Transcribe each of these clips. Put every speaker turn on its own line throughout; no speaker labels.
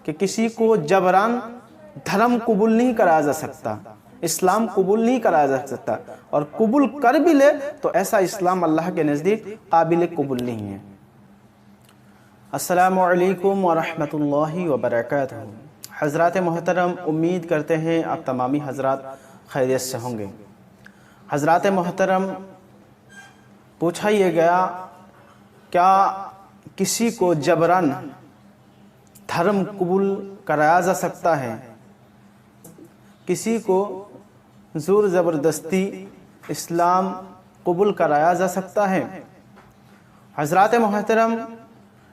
کہ کسی کو جبران دھرم قبول نہیں کرایا جا سکتا، اسلام قبول نہیں کرایا جا سکتا، اور قبول کر بھی لے تو ایسا اسلام اللہ کے نزدیک قابل قبول نہیں ہے۔ السلام علیکم ورحمۃ اللہ وبرکاتہ۔ حضرات محترم، امید کرتے ہیں آپ تمامی حضرات خیریت سے ہوں گے۔ حضرات محترم، پوچھا یہ گیا کیا کسی کو جبران دھرم قبول کرایا جا سکتا ہے؟ کسی کو زور زبردستی اسلام قبول کرایا جا سکتا ہے؟ حضرات محترم،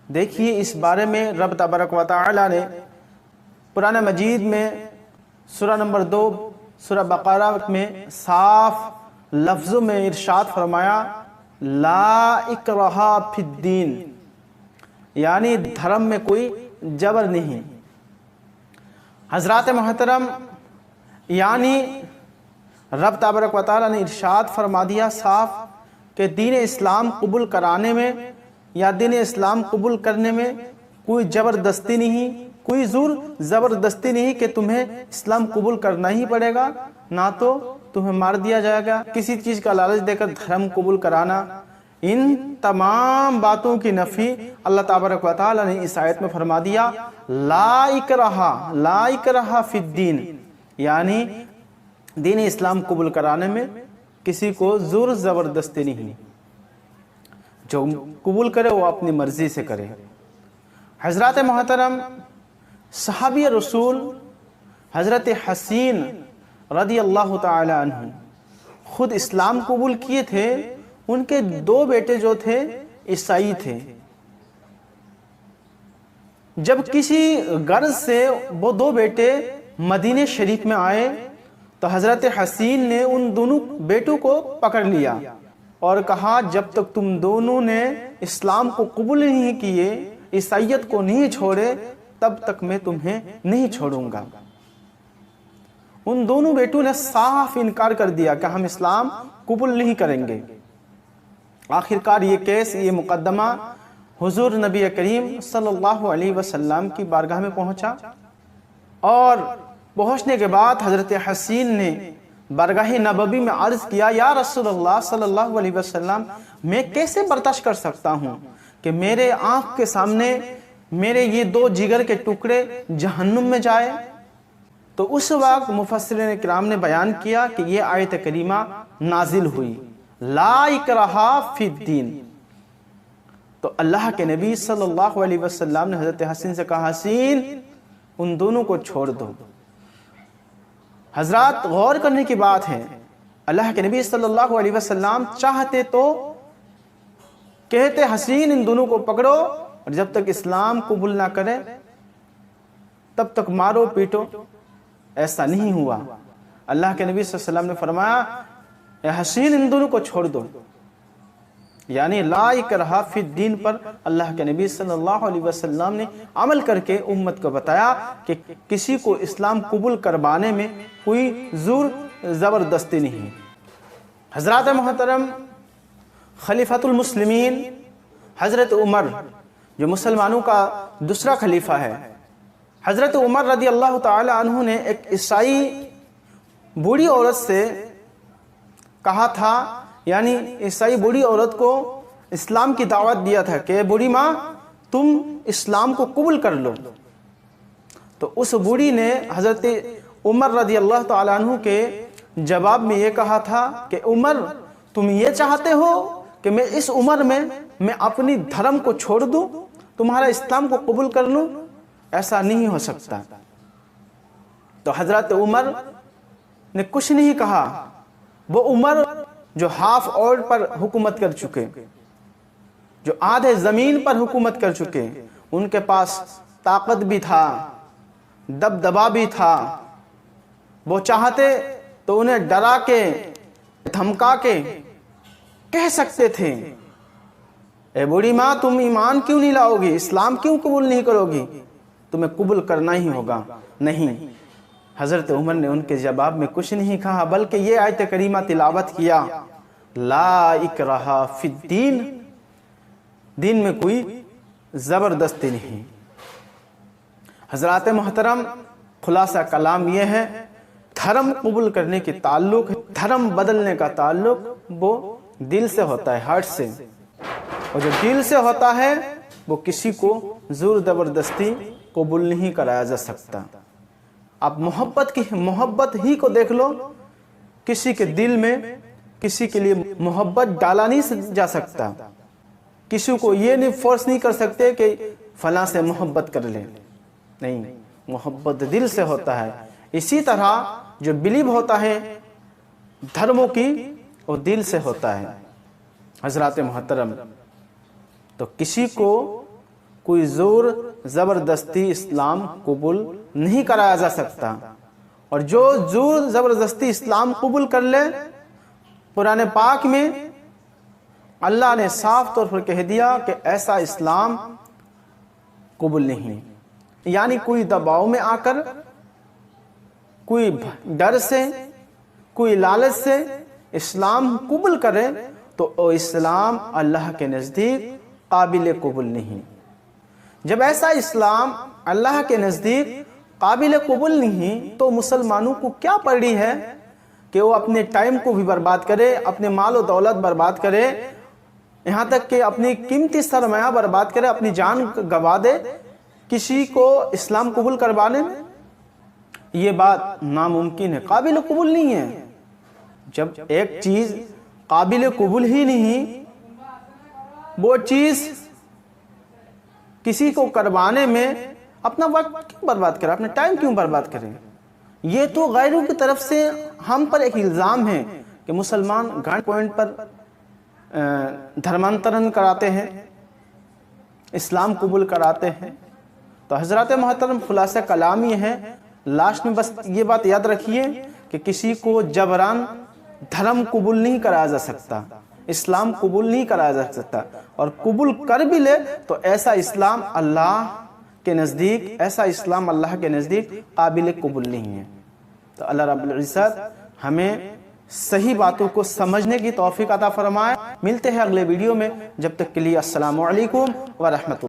دیکھیے اس بارے میں رب تبارک و تعالی نے قرآن مجید میں سورہ نمبر 2 سورہ بقرہ میں صاف لفظوں میں ارشاد فرمایا، لا اکراہ فی الدین، یعنی دھرم میں کوئی جبر نہیں۔ حضرات محترم، یعنی رب تبارک و تعالی نے ارشاد فرما دیا صاف کہ دین اسلام قبول کرانے میں یا دین اسلام قبول کرنے میں کوئی زبردستی نہیں، کوئی زور زبردستی نہیں کہ تمہیں اسلام قبول کرنا ہی پڑے گا، نہ تو تمہیں مار دیا جائے گا، کسی چیز کا لالچ دے کر دھرم قبول کرانا۔ ان تمام باتوں کی نفی اللہ تبارک و تعالی نے اس آیت میں فرما دیا، لا اکراہ فی الدین، یعنی دین اسلام قبول کرانے میں کسی کو زور زبردستی نہیں، جو قبول کرے وہ اپنی مرضی سے کرے۔ حضرات محترم، صحابی رسول حضرت حسین رضی اللہ تعالی عنہ خود اسلام قبول کیے تھے۔ ان کے 2 بیٹے جو تھے عیسائی تھے۔ جب کسی غرض سے وہ 2 بیٹے مدینہ شریف میں آئے تو حضرت حسین نے ان دونوں بیٹوں کو پکڑ لیا اور کہا، جب تک تم دونوں نے اسلام کو قبول نہیں کیے، عیسائیت کو نہیں چھوڑے، تب تک میں تمہیں نہیں چھوڑوں گا۔ ان دونوں بیٹوں نے صاف انکار کر دیا کہ ہم اسلام قبول نہیں کریں گے۔ آخرکار یہ کیس، یہ مقدمہ حضور نبی کریم صلی اللہ علیہ وسلم کی بارگاہ میں پہنچا، اور پہنچنے کے بعد حضرت حسین نے بارگاہ نبوی میں عرض کیا، یا رسول اللہ صلی اللہ علیہ وسلم، میں کیسے برداشت کر سکتا ہوں کہ میرے آنکھ کے سامنے میرے یہ 2 جگر کے ٹکڑے جہنم میں جائے؟ تو اس وقت مفسرین کرام نے بیان کیا کہ یہ آیت کریمہ نازل ہوئی، لا اکراہ فی الدین۔ تو اللہ کے نبی صلی اللہ علیہ وسلم نے حضرت حسین سے کہا، حسین، ان دونوں کو چھوڑ دو۔ حضرات، غور کرنے کی بات ہے، اللہ کے نبی صلی اللہ علیہ وسلم چاہتے تو کہتے، حسین، ان دونوں کو پکڑو، اور جب تک اسلام قبول نہ کرے تب تک مارو پیٹو۔ ایسا نہیں ہوا۔ اللہ کے نبی صلی اللہ علیہ وسلم نے فرمایا، اے حسین، ان دونوں کو چھوڑ دو، یعنی لا اکراہ فی الدین پر اللہ کے نبی صلی اللہ علیہ وسلم نے عمل کر کے امت کو بتایا کہ کسی کو اسلام قبول کروانے میں کوئی زور زبردستی نہیں۔ حضرات محترم، خلیفۃ المسلمین حضرت عمر، جو مسلمانوں کا دوسرا خلیفہ ہے، حضرت عمر رضی اللہ تعالی عنہ نے ایک عیسائی بوڑھی عورت سے کہا تھا، یعنی عیسائی بوڑھی عورت کو اسلام کی دعوت دیا تھا کہ بوڑھی ماں، تم اسلام کو قبول کر لو۔ تو اس بوڑھی نے حضرت عمر رضی اللہ تعالی عنہ کے جواب میں یہ کہا تھا کہ عمر، تم یہ چاہتے ہو کہ میں اس عمر میں اپنی دھرم کو چھوڑ دوں، تمہارا اسلام کو قبول کر لوں؟ ایسا نہیں ہو سکتا۔ تو حضرت عمر نے کچھ نہیں کہا۔ وہ عمر جو ہاف اور پر حکومت کر چکے، جو آدھے زمین پر حکومت کر چکے، ان کے پاس طاقت بھی تھا، دبدبا بھی تھا، وہ چاہتے تو انہیں ڈرا کے دھمکا کے کہہ سکتے تھے، اے بوڑھی ماں، تم ایمان کیوں نہیں لاؤ گی، اسلام کیوں قبول نہیں کرو گی، تمہیں قبول کرنا ہی ہوگا۔ نہیں، حضرت عمر نے ان کے جواب میں کچھ نہیں کہا، بلکہ یہ آیت کریمہ تلاوت کیا، لا اکراہ فی الدین، دین میں کوئی زبردستی نہیں۔ حضرات محترم، خلاصہ کلام یہ ہے، دھرم قبول کرنے کے تعلق، دھرم بدلنے کا تعلق وہ دل سے ہوتا ہے، ہارٹ سے، اور جو دل سے ہوتا ہے وہ کسی کو زور زبردستی قبول نہیں کرایا جا سکتا۔ آپ محبت ہی کو دیکھ لو، کسی کے دل میں کسی کے لیے محبت ڈالا نہیں جا سکتا، کسی کو یہ نہیں فورس نہیں کر سکتے کہ فلاں سے محبت کر لے، نہیں، محبت دل سے ہوتا ہے۔ اسی طرح جو بلیو ہوتا ہے دھرموں کی، وہ دل سے ہوتا ہے۔ حضرات محترم، تو کسی کو کوئی زور زبردستی اسلام قبول نہیں کرایا جا سکتا، اور جو زور زبردستی اسلام قبول کر لے، قرآن پاک میں اللہ نے صاف طور پر کہہ دیا کہ ایسا اسلام قبول نہیں، یعنی کوئی دباؤ میں آ کر، کوئی ڈر سے، کوئی لالچ سے اسلام قبول کرے تو وہ اسلام اللہ کے نزدیک قابل قبول نہیں۔ جب ایسا اسلام اللہ کے نزدیک قابل قبول نہیں، تو مسلمانوں کو کیا پڑی ہے کہ وہ اپنے ٹائم کو بھی برباد کرے، اپنے مال و دولت برباد کرے، یہاں تک کہ اپنی قیمتی سرمایہ برباد کرے، اپنی جان گوا دے کسی کو اسلام قبول کروانے میں؟ یہ بات ناممکن ہے، قابل قبول نہیں ہے۔ جب ایک چیز قابل قبول ہی نہیں، وہ چیز کسی کو کروانے میں اپنا وقت کیوں برباد کرے، اپنا ٹائم کیوں برباد کرے؟ یہ تو غیروں کی طرف سے ہم پر ایک الزام ہے کہ مسلمان گھنٹ پوائنٹ پر دھرمانترن کراتے ہیں، اسلام قبول کراتے ہیں۔ تو حضرات محترم، خلاصہ کلام یہ ہے، لاسٹ میں بس یہ بات یاد رکھیے کہ کسی کو جبران دھرم قبول نہیں کرایا جا سکتا، اسلام قبول نہیں کرایا جا سکتا، اور قبول کر بھی لے تو ایسا اسلام اللہ کے نزدیک، ایسا اسلام اللہ کے نزدیک قابل قبول نہیں ہے۔ تو اللہ رب العزت ہمیں صحیح باتوں کو سمجھنے کی توفیق عطا فرمائے۔ ملتے ہیں اگلے ویڈیو میں، جب تک کے لیے السلام علیکم ورحمۃ اللہ۔